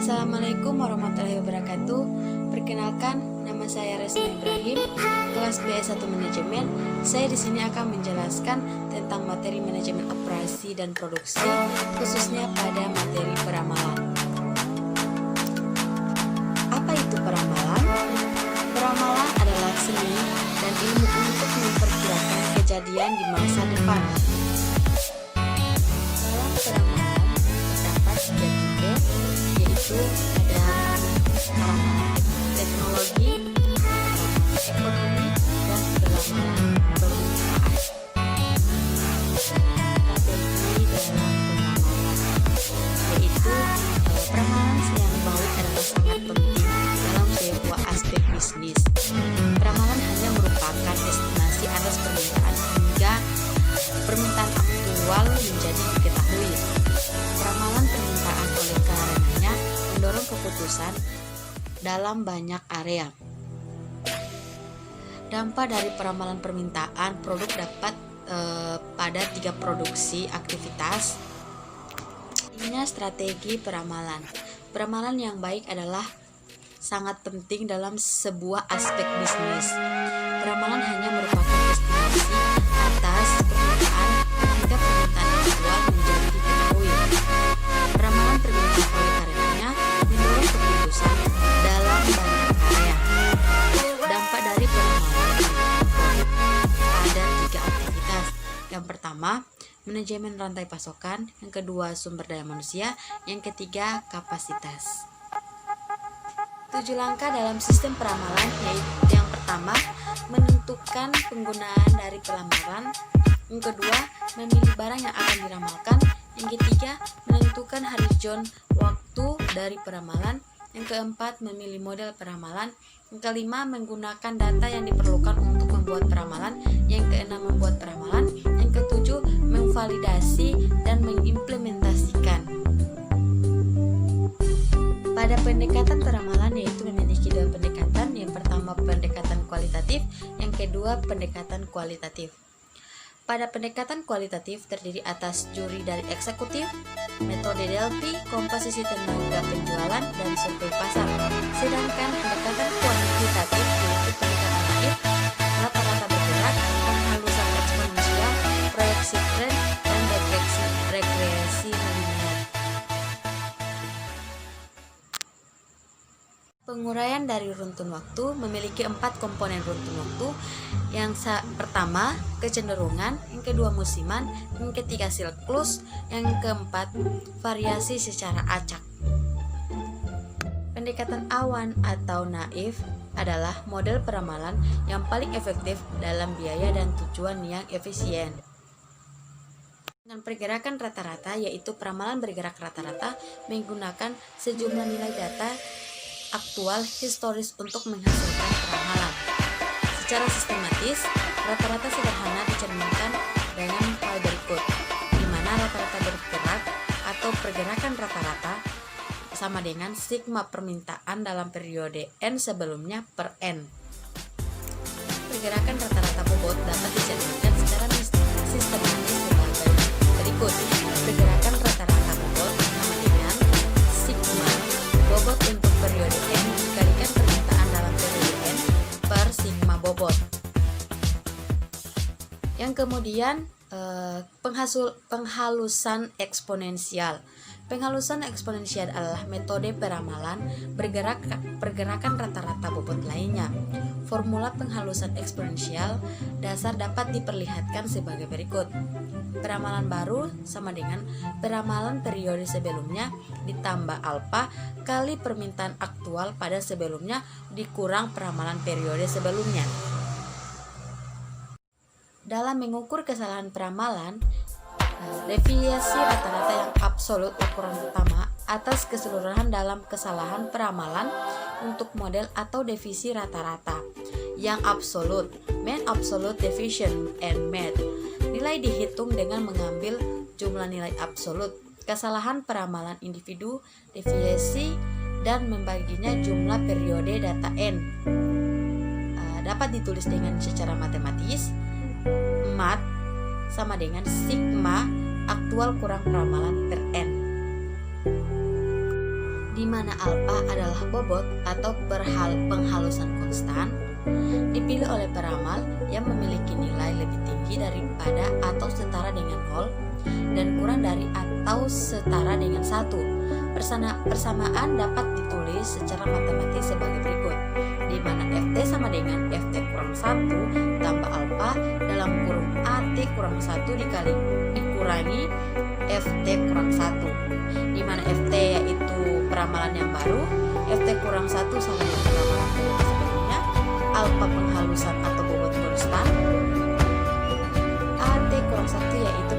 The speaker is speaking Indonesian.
Assalamualaikum warahmatullahi wabarakatuh. Perkenalkan, nama saya Resma Ibrahim, kelas B1 Manajemen. Saya di sini akan menjelaskan tentang materi manajemen operasi dan produksi, khususnya pada materi peramalan. Apa itu peramalan? Peramalan adalah seni dan ilmu untuk memperkirakan kejadian di masa depan. Dalam peramalan terdapat 3 tipe, yaitu ada peramalan teknologi, ekonomi, dan peramalan permintaan. Strategi dalam peramalan, yaitu peramalan yang baik adalah sangat penting dalam sebuah aspek bisnis. Peramalan hanya merupakan estimasi atas permintaan hingga permintaan aktual menjadi diketahui. Peramalan permintaan oleh karenanya mendorong keputusan dalam banyak area. Dampak dari peramalan permintaan produk dapat pada 3 produksi aktivitas. Ini strategi peramalan. Peramalan yang baik adalah sangat penting dalam sebuah aspek bisnis. Peramalan hanya merupakan estimasi atas permintaan hingga permintaan aktual menjadi diketahui. Peramalan permintaan oleh karenanya mendorong keputusan dalam banyak area. Dampak dari peramalan pada 3 aktivitas. Yang pertama, manajemen rantai pasokan. Yang kedua, sumber daya manusia. Yang ketiga, kapasitas. 7 langkah dalam sistem peramalan, yaitu yang pertama, menentukan penggunaan dari peramalan. Yang kedua, memilih barang yang akan diramalkan. Yang ketiga, menentukan horizon waktu dari peramalan. Yang keempat, memilih model peramalan. Yang kelima, menggunakan data yang diperlukan untuk membuat peramalan. Yang keenam, membuat peramalan. Yang ketujuh, memvalidasi dan mengimplementasikan. Pada pendekatan peramalan, yaitu memiliki 2 pendekatan. Yang pertama, pendekatan kualitatif. Yang kedua, pendekatan kualitatif. Pada pendekatan kualitatif terdiri atas juri dari eksekutif, metode Delphi, komposisi tenaga penjualan, dan survei pasar. Sedangkan pendekatan kuantitatif yaitu pendekatan naif, rata-rata bergerak, penghalusan eksponensial, proyeksi tren, dan regresi linear. Penguraian dari runtun waktu memiliki 4 komponen runtun waktu. Yang pertama, kecenderungan. Yang kedua, musiman. Yang ketiga, siklus. Yang keempat, variasi secara acak. Pendekatan awan atau naif adalah model peramalan yang paling efektif dalam biaya dan tujuan yang efisien. Dengan pergerakan rata-rata, yaitu peramalan bergerak rata-rata menggunakan sejumlah nilai data aktual historis untuk menghasilkan peramalan. Secara sistematis, rata-rata sederhana dicerminkan dengan hal berikut, di mana rata-rata bergerak atau pergerakan rata-rata sama dengan sigma permintaan dalam periode N sebelumnya per N. Pergerakan rata-rata bobot dapat dicerminkan secara sistematis sebagai berikut. Pergerakan rata-rata bobot sama dengan sigma bobot untuk periode N dikalikan permintaan dalam periode N per sigma bobot. Yang kemudian penghalusan eksponensial. Penghalusan eksponensial adalah metode peramalan pergerakan rata-rata bobot lainnya. Formula penghalusan eksponensial dasar dapat diperlihatkan sebagai berikut. Peramalan baru sama dengan peramalan periode sebelumnya ditambah alfa kali permintaan aktual pada sebelumnya dikurang peramalan periode sebelumnya. Dalam mengukur kesalahan peramalan, deviasi rata-rata yang absolut ukuran utama atas keseluruhan dalam kesalahan peramalan untuk model atau divisi rata-rata. Yang absolut, mean absolute deviation and MED. Nilai dihitung dengan mengambil jumlah nilai absolut kesalahan peramalan individu, deviasi, dan membaginya jumlah periode data N. Dapat ditulis dengan secara matematis. MAT sama dengan sigma aktual kurang peramalan per N. Di mana alfa adalah bobot atau penghalusan konstan, dipilih oleh peramal yang memiliki nilai lebih tinggi daripada atau setara dengan 0 dan kurang dari atau setara dengan 1. Persamaan dapat ditulis secara matematis sebagai berikut, di mana Ft sama dengan Ft kurang 1 tambah alfa dalam kurung At kurang 1 dikurangi Ft kurang 1, di mana Ft yaitu peramalan yang baru, Ft kurang 1 sama dengan peramalan sebelumnya, alfa penghalusan atau bobot konstan, At kurang 1 yaitu